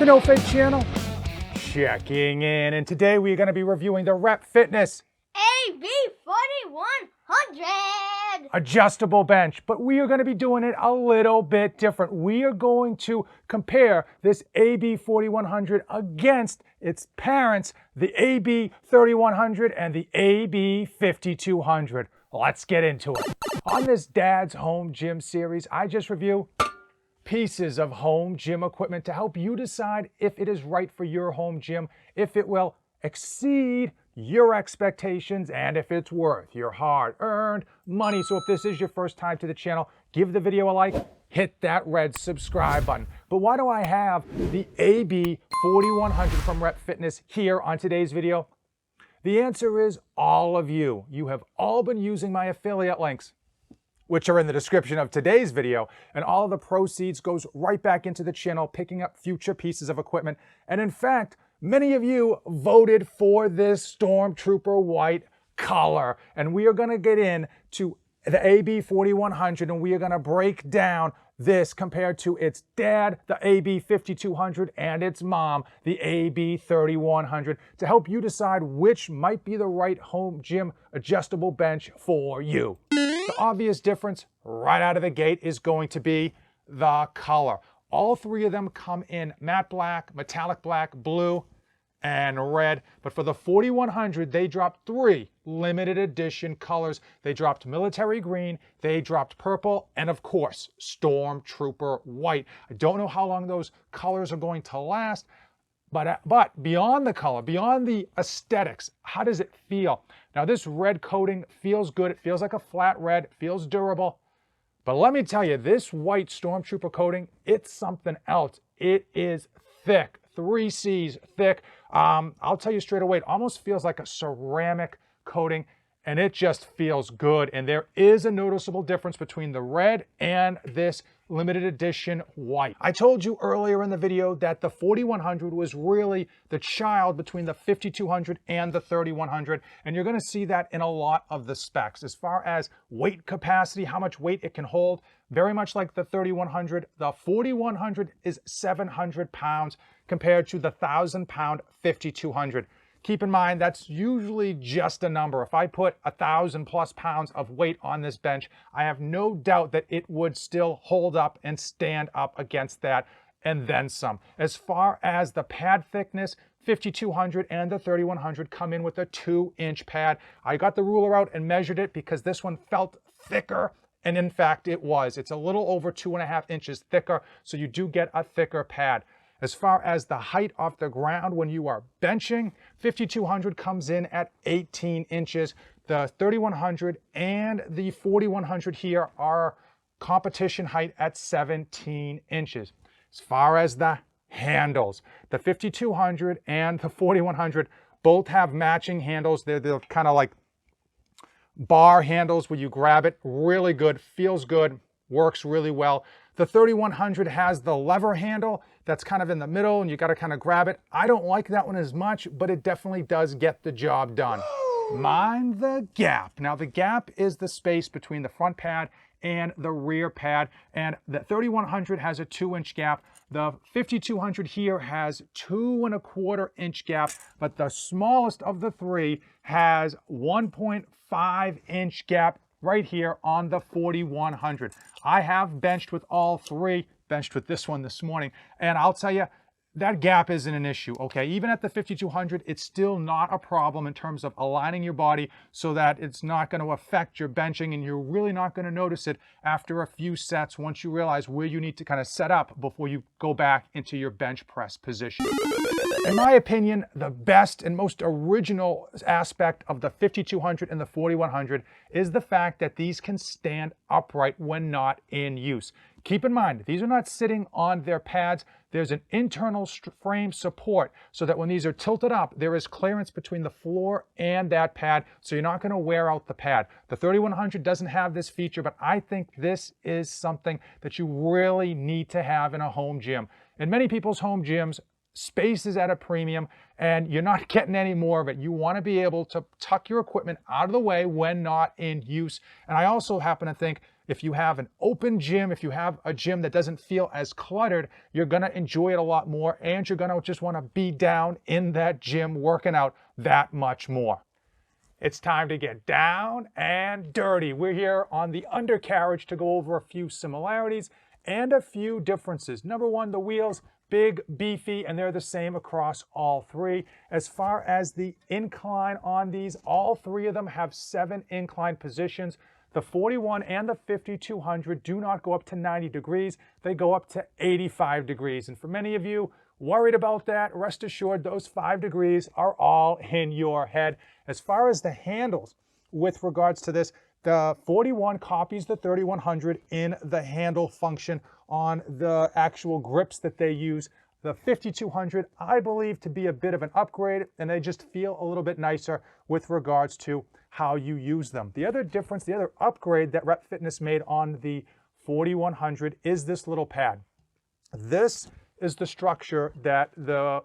the No Fake channel, checking in, and today we're going to be reviewing the Rep Fitness AB4100 adjustable bench, but we are going to be doing it a little bit different. We are going to compare this AB4100 against its parents, the AB3100 and the AB5200. Let's get into it. On this Dad's Home Gym series, I just review pieces of home gym equipment to help you decide if it is right for your home gym, if it will exceed your expectations, and if it's worth your hard-earned money. So if this is your first time to the channel, give the video a like, hit that red subscribe button. But why do I have the AB4100 from Rep Fitness here on today's video? The answer is all of you. You have all been using my affiliate links, which are in the description of today's video, and all of the proceeds goes right back into the channel, picking up future pieces of equipment. And in fact, many of you voted for this Stormtrooper white color, and we are gonna get into the AB4100, and we are gonna break down this compared to its dad, the AB5200, and its mom, the AB3100, to help you decide which might be the right home gym adjustable bench for you. The obvious difference right out of the gate is going to be the color. All three of them come in matte black, metallic black, blue, and red. But for the 4100, they dropped three limited edition colors. They dropped military green, they dropped purple, and of course, Stormtrooper white. I don't know how long those colors are going to last, but beyond the color, beyond the aesthetics, how does it feel? Now this red coating feels good. It feels like a flat red, it feels durable. But let me tell you, this white Stormtrooper coating, it's something else. It is thick, 3 C's thick. I'll tell you straight away, it almost feels like a ceramic coating, and it just feels good. And there is a noticeable difference between the red and this limited edition white. I told you earlier in the video that the 4100 was really the child between the 5200 and the 3100, and you're going to see that in a lot of the specs. As far as weight capacity, how much weight it can hold, very much like the 3100, the 4100 is 700 pounds compared to the 1,000-pound 5200. Keep in mind, that's usually just a number. If I put 1,000+ pounds of weight on this bench, I have no doubt that it would still hold up and stand up against that, and then some. As far as the pad thickness, 5200 and the 3100 come in with a 2-inch pad. I got the ruler out and measured it because this one felt thicker, and in fact it was. It's a little over 2.5 inches thicker, so you do get a thicker pad. As far as the height off the ground when you are benching, 5200 comes in at 18 inches. The 3100 and the 4100 here are competition height at 17 inches. As far as the handles, the 5200 and the 4100 both have matching handles. They're kind of like bar handles where you grab it. Really good, feels good, works really well. The 3100 has the lever handle that's kind of in the middle, and you got to kind of grab it. I don't like that one as much, but it definitely does get the job done. Mind the gap. Now the gap is the space between the front pad and the rear pad, and the 3100 has a 2-inch gap. The 5200 here has 2.25-inch gap, but the smallest of the three has 1.5-inch gap right here on the 4100. I have benched with all three, benched with this one this morning, and I'll tell you, that gap isn't an issue, okay? Even at the 5200, it's still not a problem in terms of aligning your body so that it's not going to affect your benching, and you're really not going to notice it after a few sets once you realize where you need to kind of set up before you go back into your bench press position. In my opinion, the best and most original aspect of the 5200 and the 4100 is the fact that these can stand upright when not in use. Keep in mind, these are not sitting on their pads. There's an internal frame support so that when these are tilted up, there is clearance between the floor and that pad, so you're not going to wear out the pad. The 3100 doesn't have this feature, but I think this is something that you really need to have in a home gym. In many people's home gyms, space is at a premium and you're not getting any more of it. You want to be able to tuck your equipment out of the way when not in use. And I also happen to think if you have an open gym, if you have a gym that doesn't feel as cluttered, you're going to enjoy it a lot more, and you're going to just want to be down in that gym working out that much more. It's time to get down and dirty. We're here on the Undercarriage to go over a few similarities and a few differences. Number one, the wheels, big, beefy, and they're the same across all three. As far as the incline on these, all three of them have 7 incline positions. The 41 and the 5200 do not go up to 90 degrees. They go up to 85 degrees. And for many of you worried about that, rest assured those 5 degrees are all in your head. As far as the handles with regards to this, the 41 copies the 3100 in the handle function on the actual grips that they use. The 5200, I believe, to be a bit of an upgrade, and they just feel a little bit nicer with regards to how you use them. The other difference, the other upgrade that Rep Fitness made on the 4100 is this little pad. This is the structure that the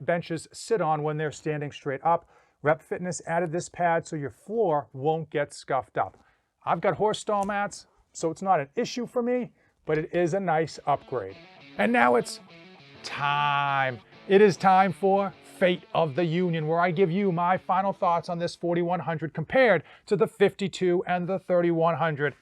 benches sit on when they're standing straight up. Rep Fitness added this pad so your floor won't get scuffed up. I've got horse stall mats, so it's not an issue for me, but it is a nice upgrade. And now it's time. It is time for Fate of the Union, where I give you my final thoughts on this 4100 compared to the 52 and the 3100.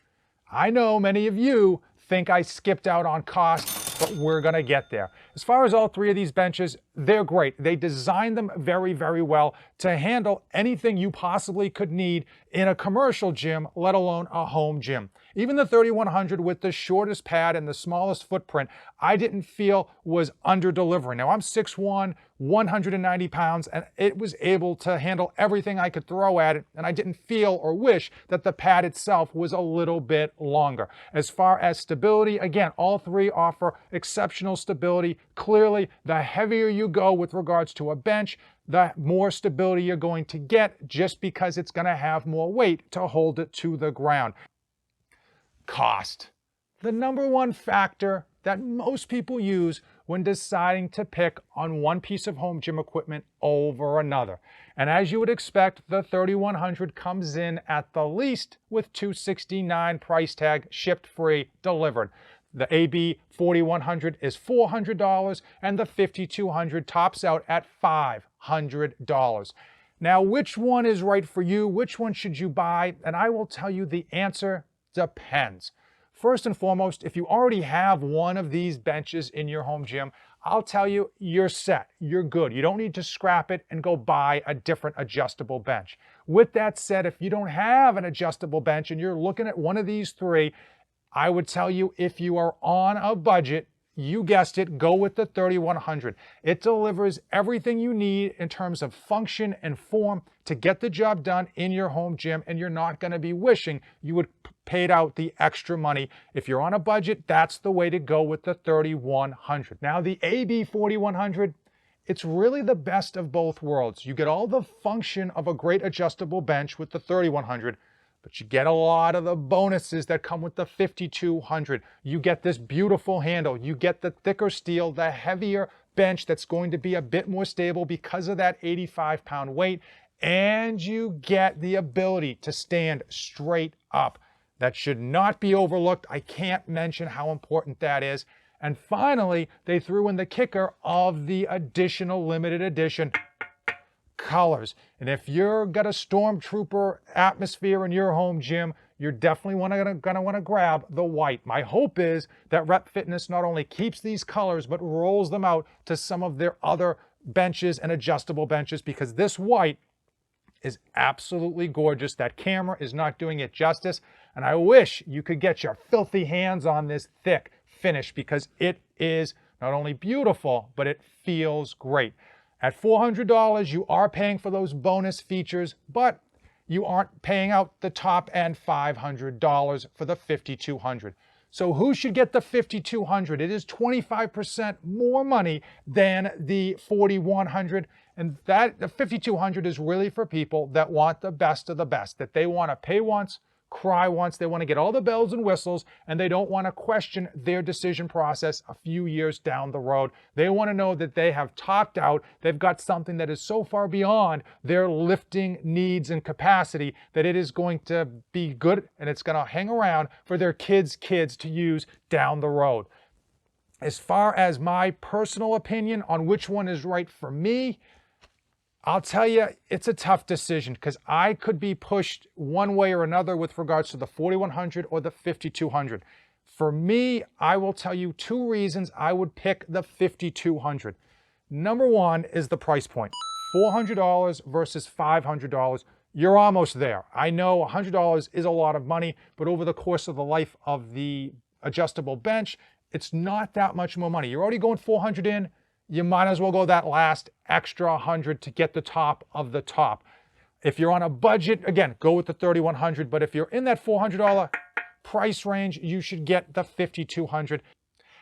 I know many of you think I skipped out on cost, but we're gonna get there. As far as all three of these benches, they're great. They designed them very, very well to handle anything you possibly could need in a commercial gym, let alone a home gym. Even the 3100 with the shortest pad and the smallest footprint, I didn't feel was under-delivering. Now I'm 6'1", 190 pounds, and it was able to handle everything I could throw at it, and I didn't feel or wish that the pad itself was a little bit longer. As far as stability, again, all three offer exceptional stability. Clearly, the heavier you go with regards to a bench, the more stability you're going to get just because it's going to have more weight to hold it to the ground. Cost. The number one factor that most people use when deciding to pick on one piece of home gym equipment over another. And as you would expect, the 3100 comes in at the least with $269 price tag, shipped free, delivered. The AB4100 is $400 and the 5200 tops out at $500. Now, which one is right for you? Which one should you buy? And I will tell you the answer depends. First and foremost, if you already have one of these benches in your home gym, I'll tell you, you're set, you're good. You don't need to scrap it and go buy a different adjustable bench. With that said, if you don't have an adjustable bench and you're looking at one of these three, I would tell you, if you are on a budget, you guessed it, go with the 3100. It delivers everything you need in terms of function and form to get the job done in your home gym, and you're not going to be wishing you would paid out the extra money. If you're on a budget, that's the way to go with the 3100. Now, the AB4100, it's really the best of both worlds. You get all the function of a great adjustable bench with the 3100, but you get a lot of the bonuses that come with the 5200. You get this beautiful handle. You get the thicker steel, the heavier bench that's going to be a bit more stable because of that 85-pound weight. And you get the ability to stand straight up. That should not be overlooked. I can't mention how important that is. And finally, they threw in the kicker of the additional limited edition colors. And if you're got a stormtrooper atmosphere in your home gym, you're definitely gonna want to grab the white. My hope is that Rep Fitness not only keeps these colors, but rolls them out to some of their other benches and adjustable benches, because this white is absolutely gorgeous. That camera is not doing it justice. And I wish you could get your filthy hands on this thick finish, because it is not only beautiful, but it feels great. At $400, you are paying for those bonus features, but you aren't paying out the top end $500 for the 5200. So who should get the 5200? It is 25% more money than the 4100. And that the 5200 is really for people that want the best of the best, that they want to pay once, cry once. They want to get all the bells and whistles, and they don't want to question their decision process a few years down the road. They want to know that they have topped out. They've got something that is so far beyond their lifting needs and capacity that it is going to be good, and it's going to hang around for their kids' kids to use down the road. As far as my personal opinion on which one is right for me, I'll tell you, it's a tough decision because I could be pushed one way or another with regards to the 4100 or the 5200. For me, I will tell you 2 reasons I would pick the 5200. Number one is the price point. $400 versus $500. You're almost there. I know $100 is a lot of money, but over the course of the life of the adjustable bench, it's not that much more money. You're already going 400 in. You might as well go that last extra 100 to get the top of the top. If you're on a budget, again, go with the 3100, but if you're in that $400 price range, you should get the 5200.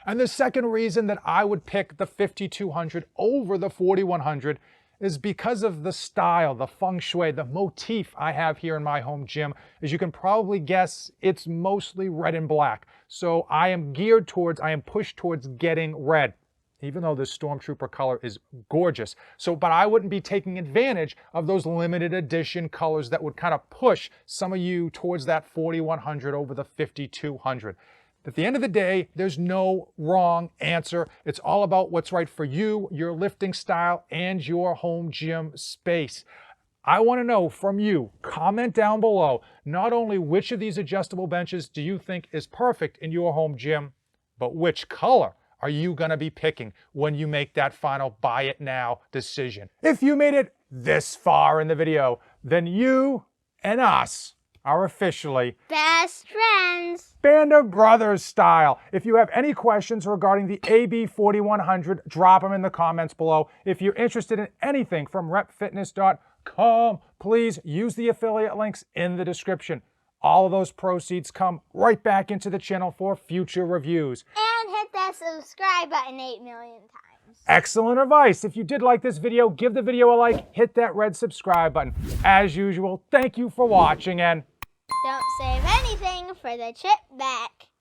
And the second reason that I would pick the 5200 over the 4100 is because of the style, the feng shui, the motif I have here in my home gym. As you can probably guess, it's mostly red and black. So I am pushed towards getting red, even though this Stormtrooper color is gorgeous. But I wouldn't be taking advantage of those limited edition colors that would kind of push some of you towards that 4100 over the 5200. At the end of the day, there's no wrong answer. It's all about what's right for you, your lifting style, and your home gym space. I want to know from you, comment down below, not only which of these adjustable benches do you think is perfect in your home gym, but which color are you going to be picking when you make that final buy it now decision? If you made it this far in the video, then you and us are officially Best friends. Band of Brothers style. If you have any questions regarding the AB4100, drop them in the comments below. If you're interested in anything from repfitness.com, please use the affiliate links in the description. All of those proceeds come right back into the channel for future reviews. And hit that subscribe button 8 million times. Excellent advice. If you did like this video, give the video a like, hit that red subscribe button. As usual, thank you for watching, and Don't save anything for the trip back.